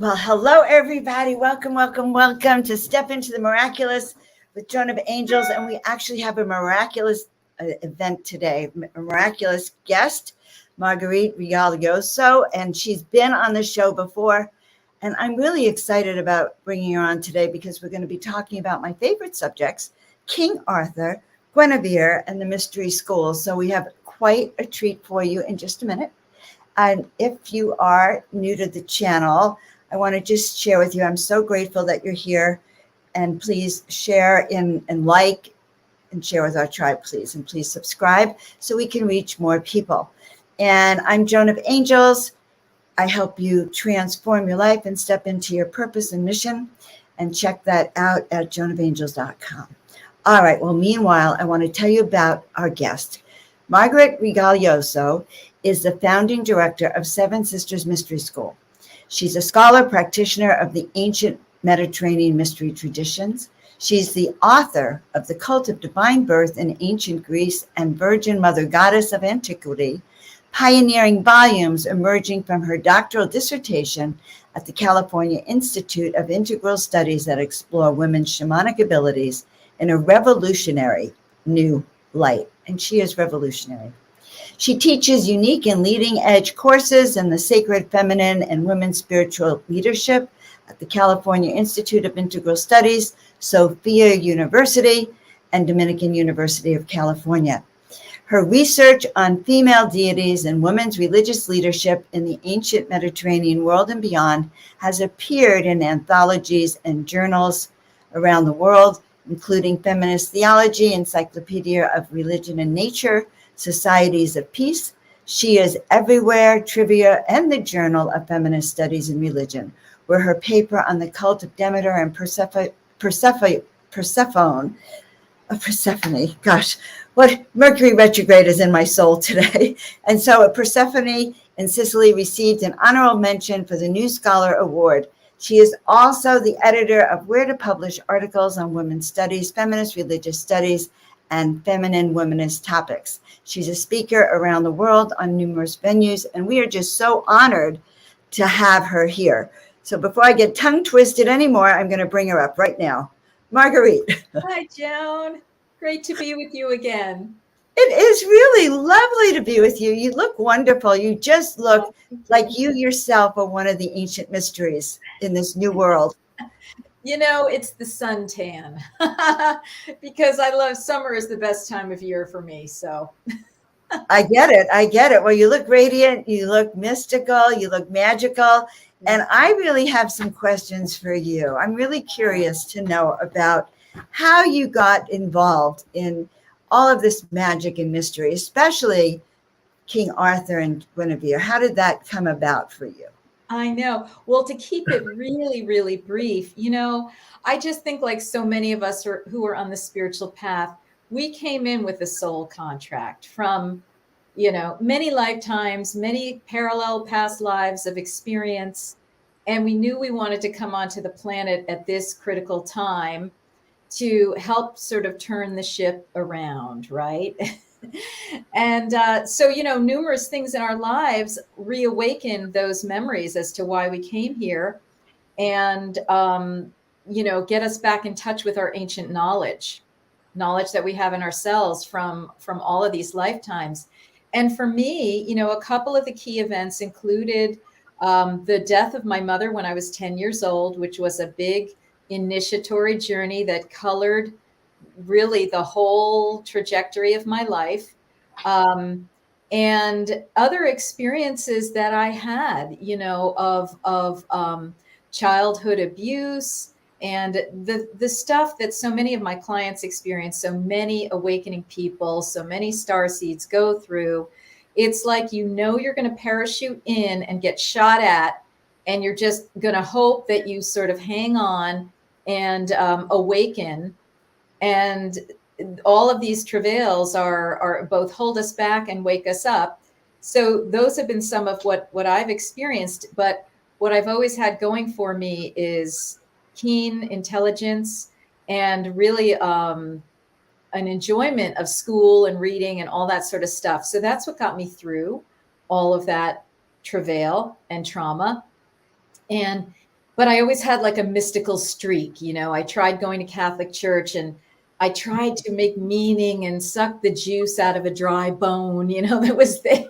Well, hello, everybody. Welcome, welcome, welcome to Step into the Miraculous with Joan of Angels. And we actually have a miraculous event today, a miraculous guest, Marguerite Rigoglioso, and she's been on the show before. And I'm really excited about bringing her on today because we're going to be talking about my favorite subjects, King Arthur, Guinevere, and the Mystery School. So we have quite a treat for you in just a minute. And if you are new to the channel, I want to just share with you, I'm so grateful that you're here. And please share and like and share with our tribe, please. And please subscribe so we can reach more people. And I'm Joan of Angels. I help you transform your life and step into your purpose and mission. And check that out at joanofangels.com. All right. Well, meanwhile, I want to tell you about our guest. Marguerite Rigoglioso is the founding director of Seven Sisters Mystery School. She's a scholar practitioner of the ancient Mediterranean mystery traditions. She's the author of The Cult of Divine Birth in Ancient Greece and Virgin Mother Goddess of Antiquity, pioneering volumes emerging from her doctoral dissertation at the California Institute of Integral Studies that explore women's shamanic abilities in a revolutionary new light. And she is revolutionary. She teaches unique and leading-edge courses in the sacred feminine and women's spiritual leadership at the California Institute of Integral Studies, Sophia University, and Dominican University of California. Her research on female deities and women's religious leadership in the ancient Mediterranean world and beyond has appeared in anthologies and journals around the world, including Feminist Theology, Encyclopedia of Religion and Nature, Societies of Peace, She Is Everywhere, Trivia, and the Journal of Feminist Studies in Religion, where her paper on the cult of Demeter and Persephone, gosh, what Mercury retrograde is in my soul today. And so Persephone in Sicily received an honorable mention for the New Scholar Award. She is also the editor of Where to Publish articles on women's studies, feminist religious studies, and feminine womanist topics. She's a speaker around the world on numerous venues, and we are just so honored to have her here. So before I get tongue twisted anymore, I'm going to bring her up right now. Marguerite. Hi, Joan. Great to be with you again. It is really lovely to be with you. You look wonderful. You just look like you yourself are one of the ancient mysteries in this new world. You know, it's the suntan because I love summer is the best time of year for me. So I get it. I get it. Well, you look radiant. You look mystical. You look magical. And I really have some questions for you. I'm really curious to know about how you got involved in all of this magic and mystery, especially King Arthur and Guinevere. How did that come about for you? I know. Well, to keep it really, really brief, I just think like so many of us who are on the spiritual path, we came in with a soul contract from, many lifetimes, many parallel past lives of experience. And we knew we wanted to come onto the planet at this critical time to help sort of turn the ship around, right? And so, numerous things in our lives reawaken those memories as to why we came here and, get us back in touch with our ancient knowledge that we have in ourselves from all of these lifetimes. And for me, a couple of the key events included the death of my mother when I was 10 years old, which was a big initiatory journey that colored really the whole trajectory of my life, and other experiences that I had, of childhood abuse and the stuff that so many of my clients experience, so many awakening people, so many starseeds go through. It's like, you're going to parachute in and get shot at, and you're just going to hope that you sort of hang on and awaken. And all of these travails are both hold us back and wake us up. So those have been some of what I've experienced. But what I've always had going for me is keen intelligence and really an enjoyment of school and reading and all that sort of stuff. So that's what got me through all of that travail and trauma. And but I always had like a mystical streak. You know, I tried going to Catholic church and I tried to make meaning and suck the juice out of a dry bone, you know, that was there.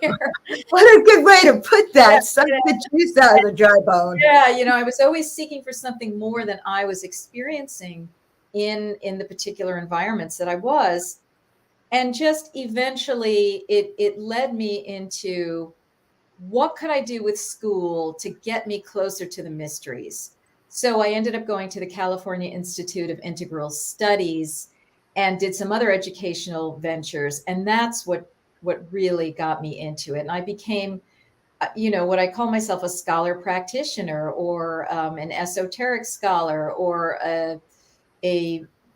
What a good way to put that. Yeah, Suck the juice out of the dry bone. yeah, you know, I was always seeking for something more than I was experiencing in the particular environments that I was. And just eventually it led me into what could I do with school to get me closer to the mysteries? So I ended up going to the California Institute of Integral Studies and did some other educational ventures. And that's what really got me into it. And I became, you know, what I call myself a scholar practitioner, or an esoteric scholar, or a,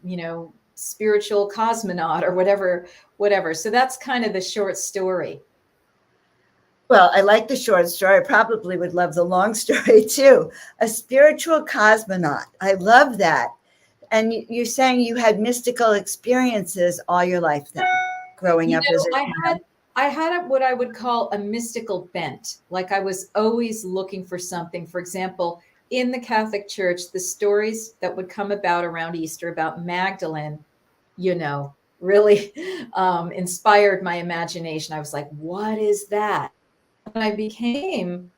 you know, spiritual cosmonaut, or whatever. So that's kind of the short story. Well, I like the short story. I probably would love the long story too. A spiritual cosmonaut. I love that. And you're saying you had mystical experiences all your life then, growing You up know, as a I had what I would call a mystical bent. Like I was always looking for something. For example, in the Catholic Church, the stories that would come about around Easter about Magdalene, you know, really inspired my imagination. I was like, what is that? And I became,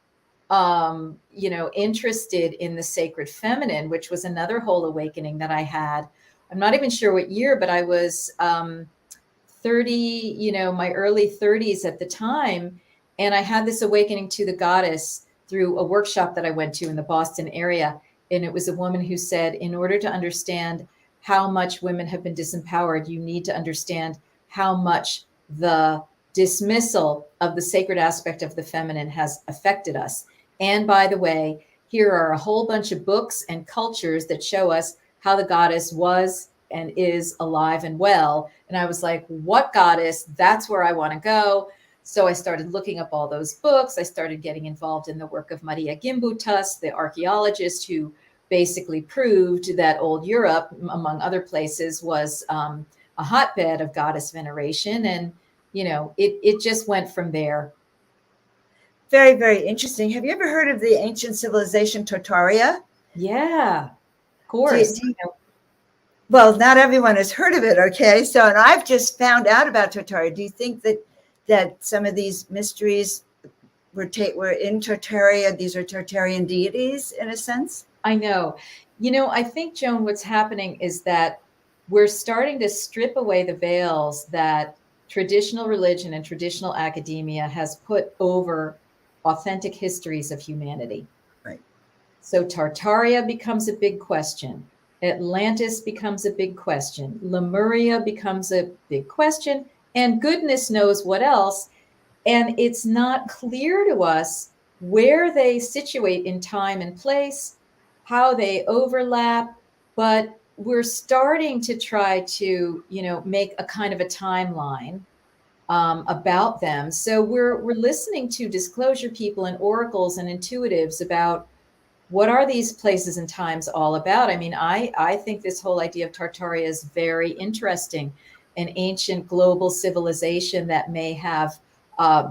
you know, interested in the sacred feminine, which was another whole awakening that I had. I'm not even sure what year, but I was 30, you know, my early 30s at the time. And I had this awakening to the goddess through a workshop that I went to in the Boston area. And it was a woman who said, in order to understand how much women have been disempowered, you need to understand how much the dismissal of the sacred aspect of the feminine has affected us. And by the way, here are a whole bunch of books and cultures that show us how the goddess was and is alive and well. And I was like, what goddess? That's where I want to go. So I started looking up all those books. I started getting involved in the work of Maria Gimbutas, the archaeologist who basically proved that old Europe, among other places, was a hotbed of goddess veneration. And, you know, it just went from there. very, very interesting. Have you ever heard of the ancient civilization Tartaria? Yeah, of Do course. you, well, not everyone has heard of it. Okay. So, and I've just found out about Tartaria. Do you think that some of these mysteries were in Tartaria? These are Tartarian deities in a sense? I know. You know, I think, Joan, what's happening is that we're starting to strip away the veils that traditional religion and traditional academia has put over authentic histories of humanity. Right. So Tartaria becomes a big question. Atlantis becomes a big question. Lemuria becomes a big question. And goodness knows what else. And it's not clear to us where they situate in time and place, how they overlap, but we're starting to try to, you know, make a kind of a timeline about them. So we're listening to disclosure people and oracles and intuitives about what are these places and times all about. I mean, I think this whole idea of Tartaria is very interesting. An ancient global civilization that may have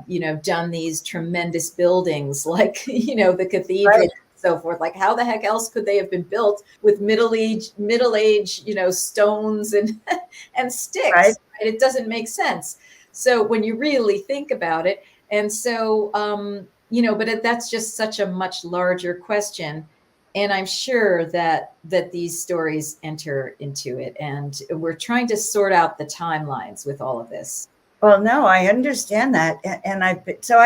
you know, done these tremendous buildings like, you know, the cathedral, Right. and so forth. Like, how the heck else could they have been built with middle age, you know, stones and and sticks? Right. Right? It doesn't make sense. So when you really think about it, and so you know, but that's just such a much larger question. And I'm sure that these stories enter into it, and we're trying to sort out the timelines with all of this. Well, no, I understand that. And I've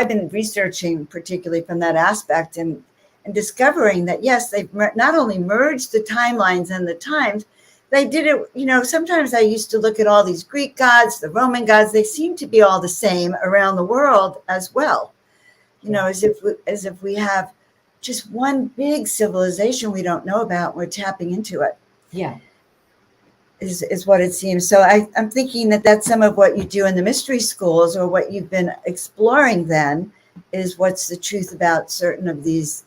been researching particularly from that aspect and discovering that, yes, they've not only merged the timelines and the times, they did it, you know, sometimes I used to look at all these Greek gods, the Roman gods, they seem to be all the same around the world as well. You know, as if we have just one big civilization we don't know about, we're tapping into it. Yeah. Is what it seems. So I'm thinking that that's some of what you do in the mystery schools, or what you've been exploring then, is what's the truth about certain of these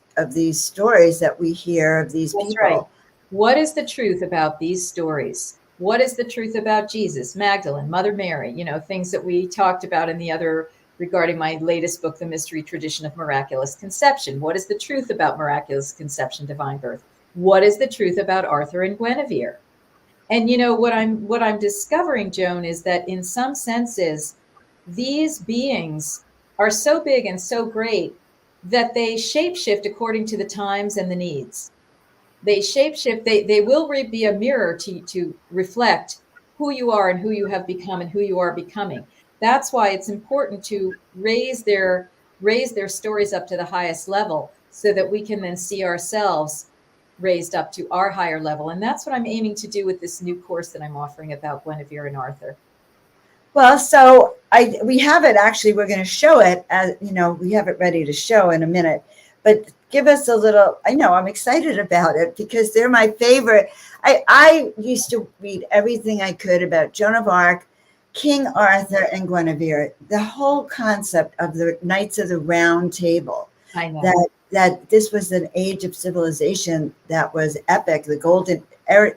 stories that we hear of these That's people. right. What is the truth about these stories? What is the truth about Jesus, Magdalene, Mother Mary, you know, things that we talked about in the other regarding my latest book, The Mystery Tradition of Miraculous Conception. What is the truth about miraculous conception, divine birth? What is the truth about Arthur and Guinevere? And what I'm discovering, Joan, is that in some senses, these beings are so big and so great that they shapeshift according to the times and the needs. They shapeshift. They will be a mirror to reflect who you are and who you have become and who you are becoming. That's why it's important to raise their stories up to the highest level so that we can then see ourselves raised up to our higher level. And that's what I'm aiming to do with this new course that I'm offering about Guinevere and Arthur. Well, so we have it actually. We're going to show it as we have it ready to show in a minute. But give us a little. I know I'm excited about it because they're my favorite. I used to read everything I could about Joan of Arc, King Arthur, and Guinevere. The whole concept of the Knights of the Round Table. I know that this was an age of civilization that was epic. The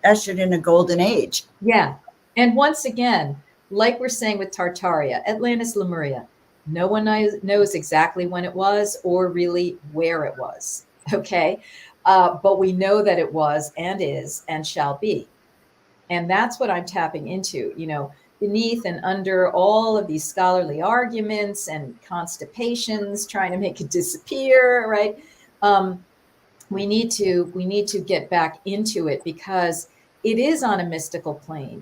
ushered in a golden age. Yeah, and once again, like we're saying with Tartaria, Atlantis, Lemuria, no one knows exactly when it was or really where it was, okay? But we know that it was and is and shall be. And that's what I'm tapping into, beneath and under all of these scholarly arguments and constipations, trying to make it disappear, right? We need to get back into it because it is on a mystical plane.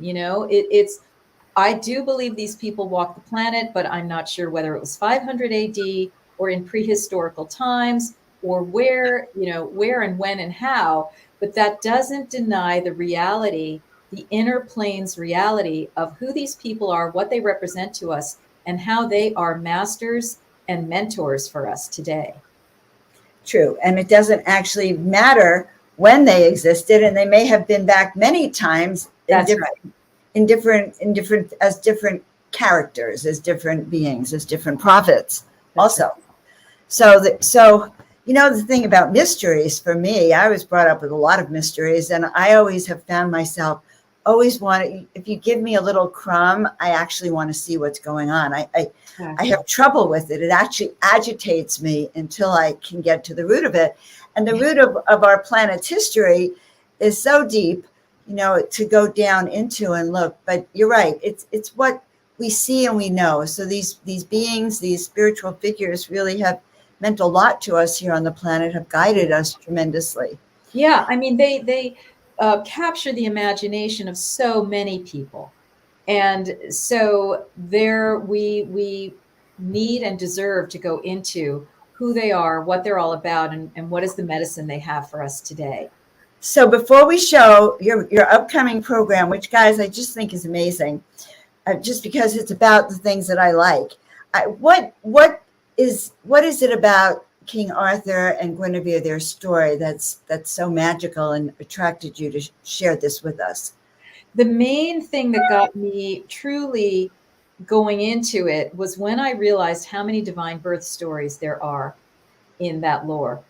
I do believe these people walked the planet, but I'm not sure whether it was 500 AD or in prehistorical times or where and when and how, but that doesn't deny the reality, the inner plane's reality of who these people are, what they represent to us, and how they are masters and mentors for us today. True. And it doesn't actually matter when they existed, and they may have been back many times. That's right. In different as different characters, as different beings, as different prophets. That's also right. So the thing about mysteries, for me, I was brought up with a lot of mysteries, and I always have found myself if you give me a little crumb, I actually want to see what's going on. I have trouble with it. It actually agitates me until I can get to the root of it. And the root of our planet's history is so deep, to go down into and look. But you're right. It's what we see and we know. So these beings, these spiritual figures really have meant a lot to us here on the planet, have guided us tremendously. Yeah. I mean, they capture the imagination of so many people. And so there we need and deserve to go into who they are, what they're all about, and what is the medicine they have for us today. So before we show your upcoming program, which, guys, I just think is amazing, just because it's about the things that I like. What is it about King Arthur and Guinevere, their story, that's so magical and attracted you to share this with us? The main thing that got me truly going into it was when I realized how many divine birth stories there are in that lore.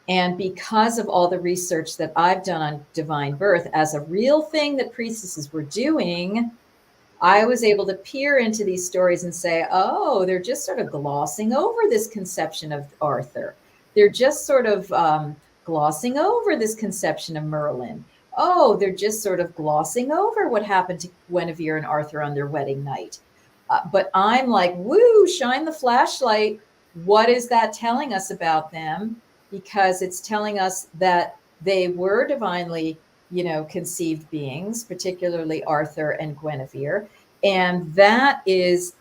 And because of all the research that I've done on divine birth as a real thing that priestesses were doing, I was able to peer into these stories and say, oh, they're just sort of glossing over this conception of Arthur. They're just sort of glossing over this conception of Merlin. Oh, they're just sort of glossing over what happened to Guinevere and Arthur on their wedding night. But I'm like, woo, shine the flashlight. What is that telling us about them? Because it's telling us that they were divinely, conceived beings, particularly Arthur and Guinevere. And that is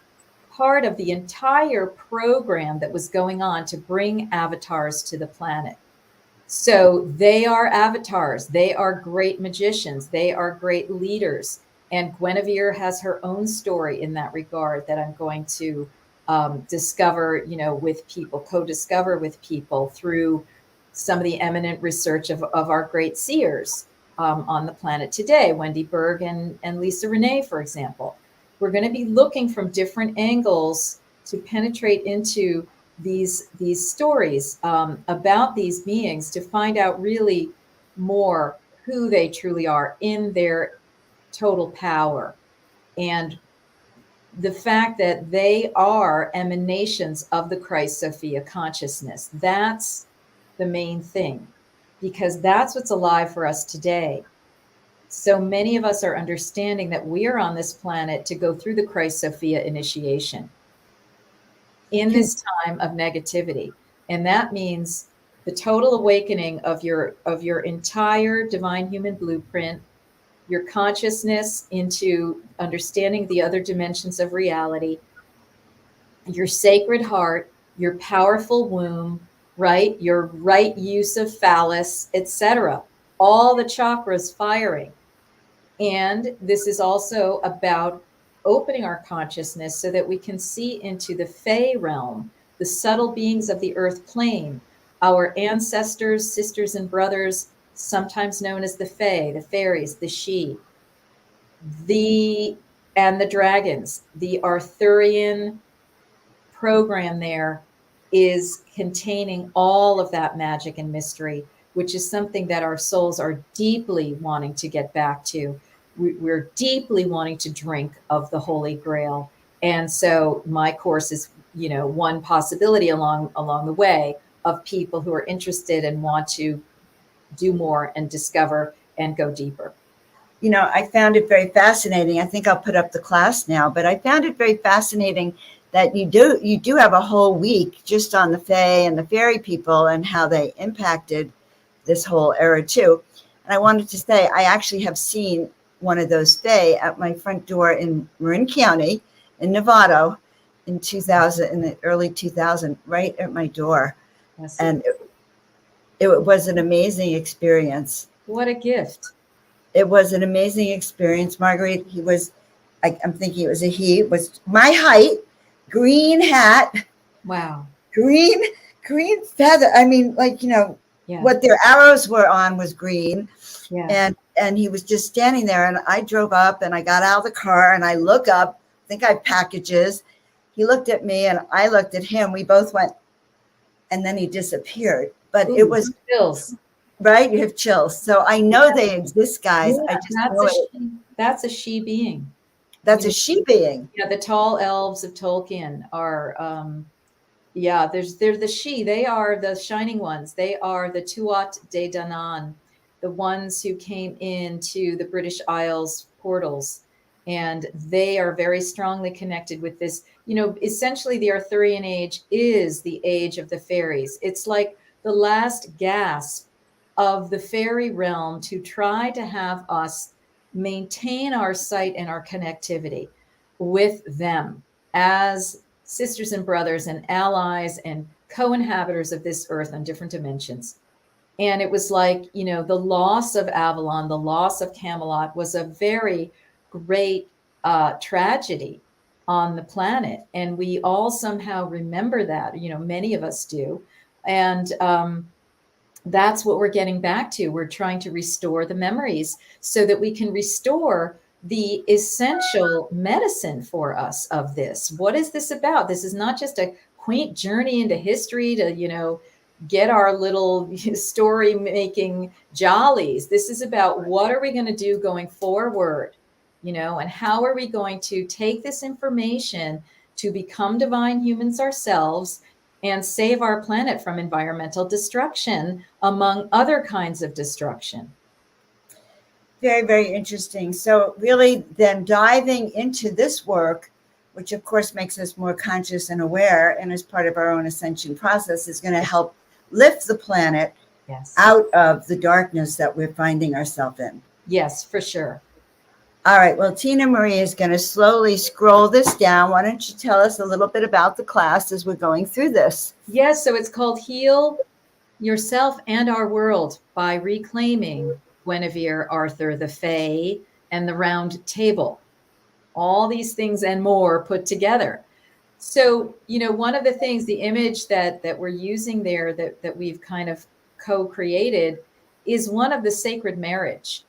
part of the entire program that was going on to bring avatars to the planet. So they are avatars. They are great magicians. They are great leaders. And Guinevere has her own story in that regard that I'm going to discover, with people, co-discover with people through some of the eminent research of our great seers on the planet today, Wendy Berg and Lisa Renee, for example. We're going to be looking from different angles to penetrate into these stories about these beings to find out really more who they truly are in their total power. And the fact that they are emanations of the Christ-Sophia consciousness. That's the main thing, because that's what's alive for us today. So many of us are understanding that we are on this planet to go through the Christ-Sophia initiation in this time of negativity. And that means the total awakening of your entire divine human blueprint, your consciousness into understanding the other dimensions of reality, your sacred heart, your powerful womb, right? Your right use of phallus, etc. All the chakras firing. And this is also about opening our consciousness so that we can see into the Fae realm, the subtle beings of the earth plane, our ancestors, sisters, and brothers, sometimes known as the Fae, the fairies, the She, and the dragons. The Arthurian program there is containing all of that magic and mystery, which is something that our souls are deeply wanting to get back to. We're deeply wanting to drink of the Holy Grail. And so my course is, one possibility along the way of people who are interested and want to do more and discover and go deeper. I found it very fascinating. I think I'll put up the class now, but I found it very fascinating that you do have a whole week just on the Fae and the fairy people and how they impacted this whole era too. And I wanted to say, I actually have seen one of those Fae at my front door in Marin County in Nevada in 2000, in the early 2000, right at my door. Yes. And it was an amazing experience. What a gift. It was an amazing experience. Marguerite, I'm thinking it was he, was my height, green hat. Wow. Green feather. I mean, what their arrows were on was green. Yeah. And he was just standing there, and I drove up and I got out of the car and I look up, I think I have packages. He looked at me and I looked at him. We both went, and then he disappeared. But it was chills. Right? You have chills. So I know they exist, guys. Yeah, I just know it. That's a she being. That's a she being. Yeah, the tall elves of Tolkien are, they're the she. They are the shining ones. They are the Tuat de Danann, the ones who came into the British Isles portals. And they are very strongly connected with this. Essentially the Arthurian age is the age of the fairies. It's like the last gasp of the fairy realm to try to have us maintain our sight and our connectivity with them as sisters and brothers and allies and co-inhabitors of this earth on different dimensions. And it was like, the loss of Avalon, the loss of Camelot was a very great tragedy on the planet. And we all somehow remember that, many of us do. And that's what we're getting back to. We're trying to restore the memories so that we can restore the essential medicine for us of this. What is this about? This is not just a quaint journey into history to, get our little story making jollies. This is about what are we going to do going forward, and how are we going to take this information to become divine humans ourselves and save our planet from environmental destruction, among other kinds of destruction. Very, very interesting. So really then diving into this work, which of course makes us more conscious and aware and as part of our own ascension process, is going to help lift the planet out of the darkness that we're finding ourselves in. Yes, for sure. All right. Well, Tina Marie is going to slowly scroll this down. Why don't you tell us a little bit about the class as we're going through this? Yes. So it's called Heal Yourself and Our World by Reclaiming Guinevere Arthur, the Fae, and the Round Table. All these things and more put together. So, one of the things, the image that we're using there that we've kind of co-created is one of the sacred marriage.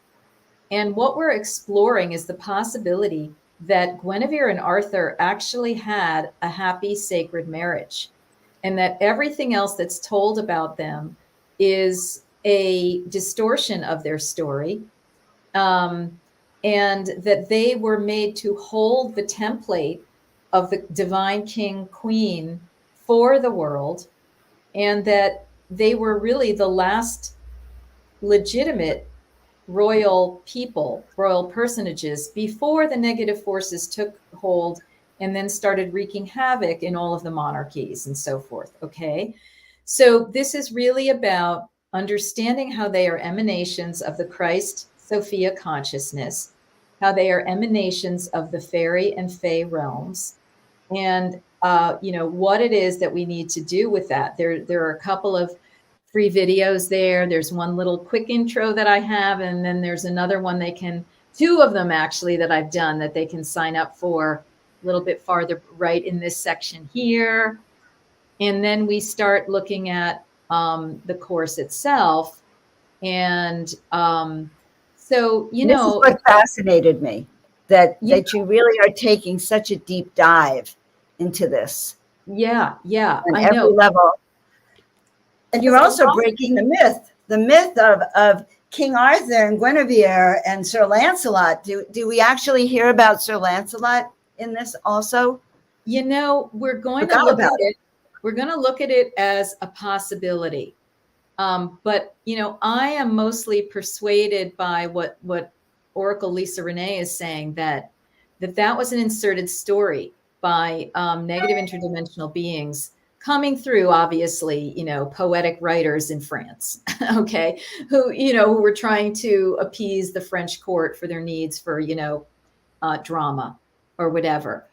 And what we're exploring is the possibility that Guinevere and Arthur actually had a happy sacred marriage, and that everything else that's told about them is a distortion of their story, and that they were made to hold the template the divine king queen for the world, and that they were really the last legitimate royal people, royal personages, before the negative forces took hold and then started wreaking havoc in all of the monarchies and so forth. Okay. So this is really about understanding how they are emanations of the Christ-Sophia consciousness, how they are emanations of the fairy and fae realms, and what it is that we need to do with that. There are a couple of free videos there. There's one little quick intro that I have, and then there's another one two of them actually that I've done that they can sign up for a little bit farther right in this section here. And then we start looking at the course itself. And so, This is what fascinated me, that you really are taking such a deep dive into this. Yeah, on every level. And you're also breaking the myth of King Arthur and Guinevere and Sir Lancelot. Do we actually hear about Sir Lancelot in this also? We're going to look at it. We're going to look at it as a possibility. But I am mostly persuaded by what Oracle Lisa Renee is saying, that was an inserted story by negative interdimensional beings coming through, obviously, poetic writers in France, okay, who were trying to appease the French court for their needs for, drama or whatever.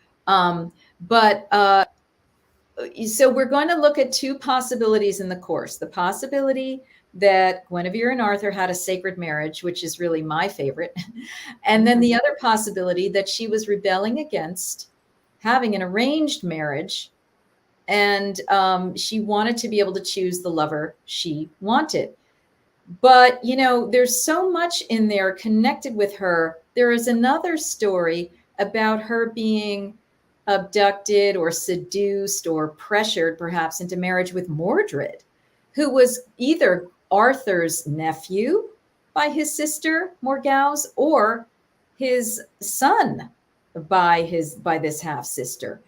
So we're going to look at two possibilities in the course. The possibility that Guinevere and Arthur had a sacred marriage, which is really my favorite. And then the other possibility that she was rebelling against having an arranged marriage, and she wanted to be able to choose the lover she wanted. But, there's so much in there connected with her. There is another story about her being abducted or seduced or pressured perhaps into marriage with Mordred, who was either Arthur's nephew by his sister Morgause or his son by this half sister.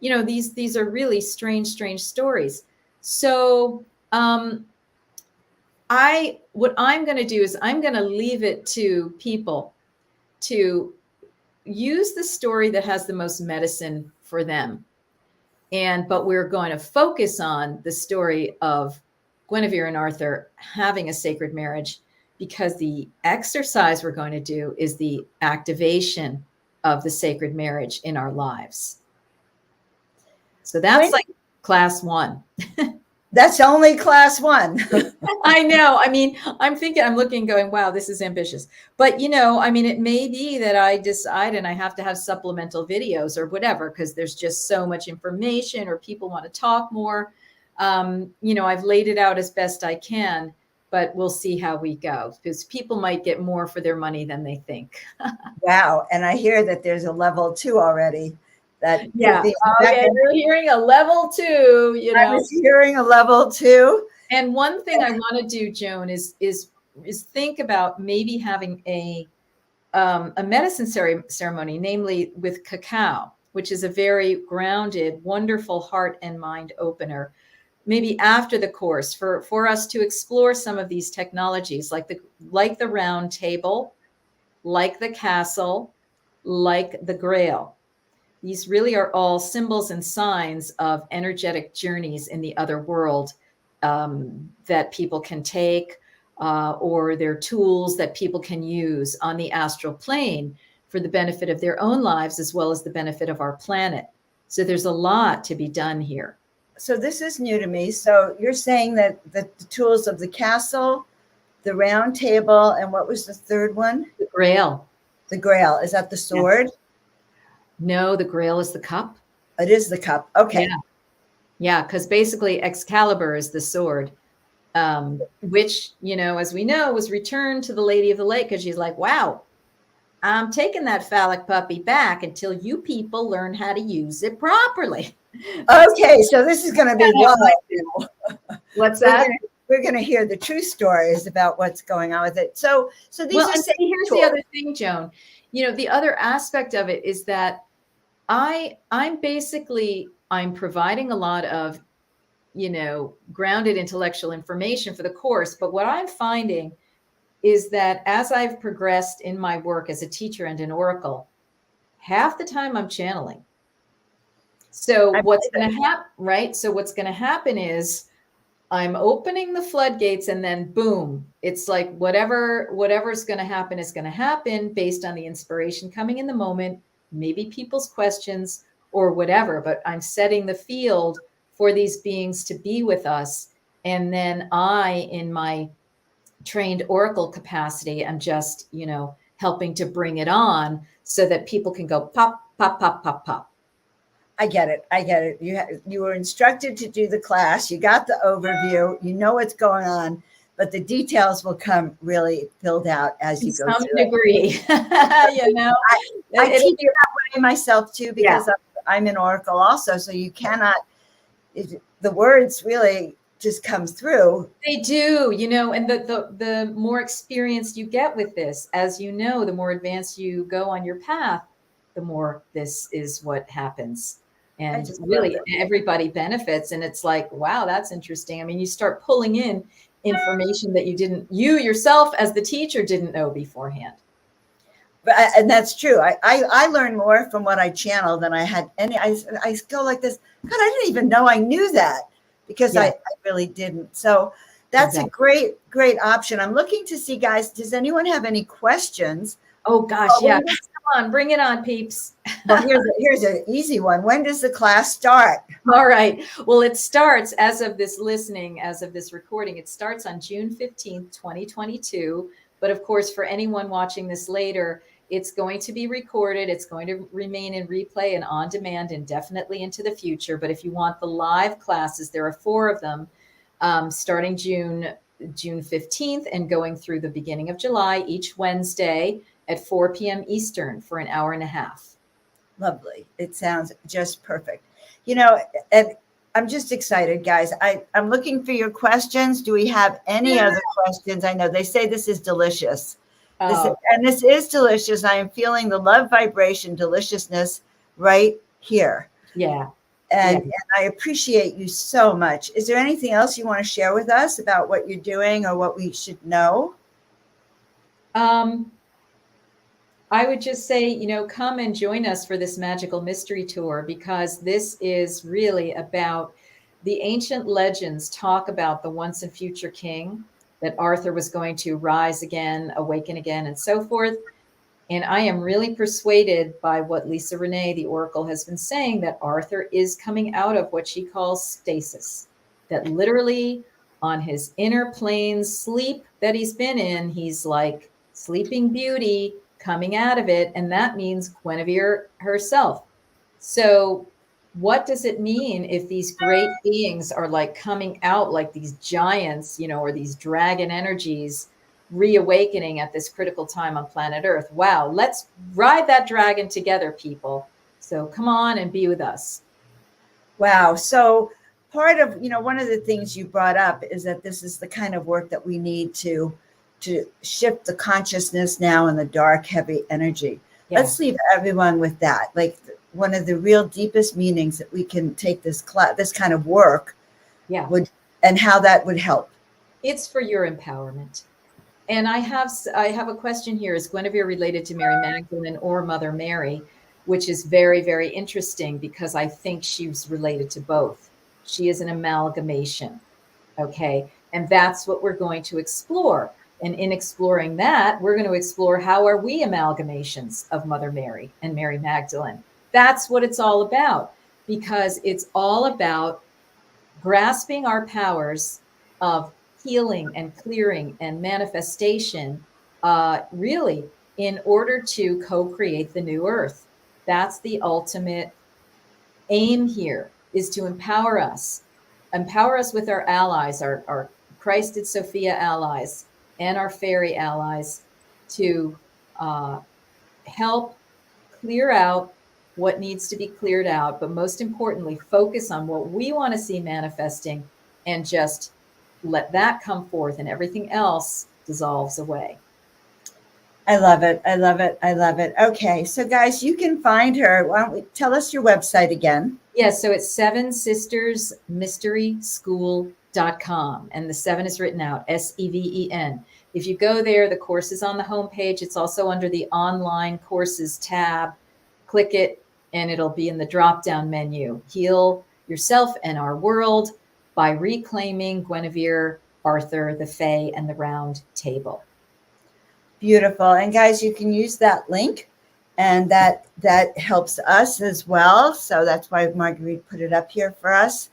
These are really strange stories. So what I'm going to do is I'm going to leave it to people to use the story that has the most medicine for them. But we're going to focus on the story of Guinevere and Arthur having a sacred marriage, because the exercise we're going to do is the activation of the sacred marriage in our lives. So that's like class 1. That's only class 1. I know. I mean, I'm looking, going, wow, this is ambitious. But, it may be that I decide and I have to have supplemental videos or whatever, because there's just so much information, or people want to talk more. I've laid it out as best I can, but we'll see how we go, because people might get more for their money than they think. Wow. And I hear that there's a level 2 already. Okay, you're hearing a level 2. I was hearing a level 2. And one thing I want to do, Joan, is think about maybe having a medicine ceremony, namely with cacao, which is a very grounded, wonderful heart and mind opener. Maybe after the course, for us to explore some of these technologies, like the round table, like the castle, like the Grail. These really are all symbols and signs of energetic journeys in the other world that people can take, or they're tools that people can use on the astral plane for the benefit of their own lives, as well as the benefit of our planet. So there's a lot to be done here. So this is new to me. So you're saying that the tools of the castle, the round table, and what was the third one? The Grail. The Grail. Is that the sword? Yeah. No, the Grail is the cup. It is the cup. Okay. Yeah, because basically Excalibur is the sword, which, as we know, was returned to the Lady of the Lake, because she's like, wow, I'm taking that phallic puppy back until you people learn how to use it properly. Okay, so this is going to be wild. What's that? We're going to hear the true stories about what's going on with it. So these here's the other thing, Joan. The other aspect of it is that I'm basically, I'm providing a lot of, grounded intellectual information for the course. But what I'm finding is that as I've progressed in my work as a teacher and an oracle, half the time I'm channeling. So what's going to happen, right? So what's going to happen is I'm opening the floodgates, and then boom, it's like whatever's going to happen is going to happen based on the inspiration coming in the moment, maybe people's questions or whatever, but I'm setting the field for these beings to be with us. And then I, in my trained oracle capacity, I'm just, helping to bring it on so that people can go pop, pop, pop, pop, pop. I get it. You were instructed to do the class. You got the overview. You know what's going on, but the details will come really filled out as you go through. To some degree, I teach that way myself too, because I'm an oracle also. So you cannot. The words really just come through. They do, and the more experienced you get with this, as you know, the more advanced you go on your path, the more this is what happens. And really everybody benefits. And it's like, wow, that's interesting. I mean, you start pulling in information that you yourself as the teacher didn't know beforehand. And that's true. I learn more from what I channel than I had any. I go like this. God, I didn't even know I knew that, because I really didn't. So that's a great option. I'm looking to see, guys, does anyone have any questions? Oh gosh, yeah. Come on, bring it on, peeps. Well, here's an easy one. When does the class start? All right. Well, it starts as of this recording, it starts on June 15th, 2022. But of course, for anyone watching this later, it's going to be recorded. It's going to remain in replay and on demand indefinitely into the future. But if you want the live classes, there are 4 of them, starting June 15th and going through the beginning of July, each Wednesday at 4 p.m. Eastern for an hour and a half. Lovely. It sounds just perfect. And I'm just excited, guys. I'm looking for your questions. Do we have any other questions? I know they say this is delicious. This is delicious. I am feeling the love vibration, deliciousness right here. Yeah. And I appreciate you so much. Is there anything else you want to share with us about what you're doing or what we should know? I would just say, come and join us for this magical mystery tour, because this is really about the ancient legends talk about the once and future king, that Arthur was going to rise again, awaken again, and so forth. And I am really persuaded by what Lisa Renee, the oracle, has been saying, that Arthur is coming out of what she calls stasis, that literally on his inner planes sleep that he's been in, he's like Sleeping Beauty, coming out of it. And that means Guinevere herself. So what does it mean if these great beings are like coming out like these giants, or these dragon energies reawakening at this critical time on planet Earth? Wow, let's ride that dragon together, people. So come on and be with us. Wow. So part of, one of the things you brought up is that this is the kind of work that we need to shift the consciousness now in the dark, heavy energy. Yeah. Let's leave everyone with that. Like one of the real deepest meanings that we can take this kind of work and how that would help. It's for your empowerment. And I have a question here. Is Guinevere related to Mary Magdalene or Mother Mary? Which is very, very interesting, because I think she's related to both. She is an amalgamation. Okay. And that's what we're going to explore. And in exploring that, we're going to explore how are we amalgamations of Mother Mary and Mary Magdalene. That's what it's all about, because it's all about grasping our powers of healing and clearing and manifestation, really, in order to co-create the new earth. That's the ultimate aim here, is to empower us with our allies, our Christ-Sophia allies, and our Faery allies, to help clear out what needs to be cleared out, but most importantly, focus on what we want to see manifesting, and just let that come forth, and everything else dissolves away. I love it. I love it. I love it. Okay. So guys, you can find her. Why don't we tell us your website again? Yes, so it's sevensistersmysteryschool.com. And the seven is written out, Seven. If you go there, the course is on the homepage. It's also under the online courses tab. Click it, and it'll be in the drop-down menu. Heal yourself and our world by reclaiming Guinevere Arthur, the Fae, and the Round Table. Beautiful. And guys, you can use that link, and that helps us as well. So that's why Marguerite put it up here for us.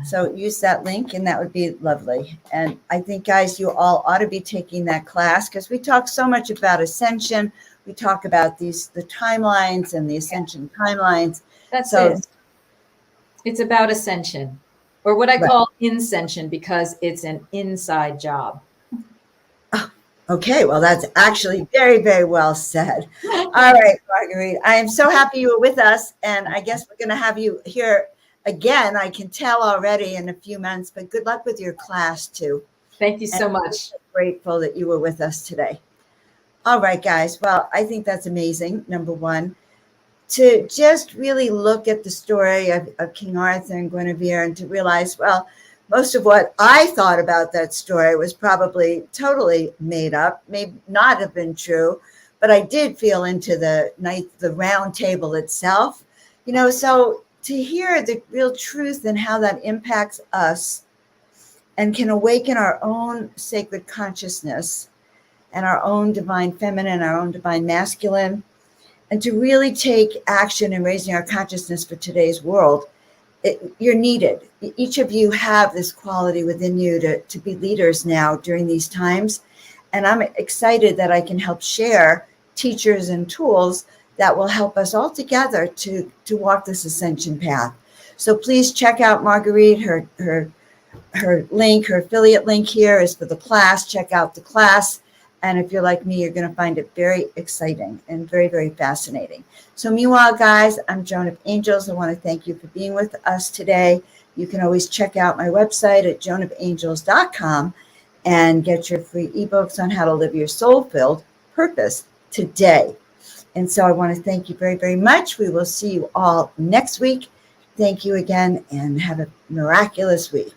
So use that link, and that would be lovely. And I think, guys, you all ought to be taking that class, because we talk so much about ascension. We talk about the timelines and the ascension timelines. That's it. It's about ascension, or what I call inscension, because it's an inside job. Okay, well, that's actually very, very well said. All right, Marguerite, I am so happy you were with us, and I guess we're going to have you here again. I can tell already in a few months, but good luck with your class too. Thank you so much. I'm grateful that you were with us today. All right, guys. Well, I think that's amazing. Number one, to just really look at the story of King Arthur and Guinevere, and to realize, well, most of what I thought about that story was probably totally made up, may not have been true, but I did feel into the round table itself, so to hear the real truth and how that impacts us and can awaken our own sacred consciousness and our own divine feminine, our own divine masculine, and to really take action in raising our consciousness for today's world. You're needed. Each of you have this quality within you to be leaders now during these times. And I'm excited that I can help share teachers and tools that will help us all together to walk this ascension path. So please check out Marguerite. Her link, her affiliate link here is for the class. Check out the class. And if you're like me, you're going to find it very exciting and very, very fascinating. So meanwhile, guys, I'm Joan of Angels. I want to thank you for being with us today. You can always check out my website at joanofangels.com and get your free ebooks on how to live your soul-filled purpose today. And so I want to thank you very, very much. We will see you all next week. Thank you again, and have a miraculous week.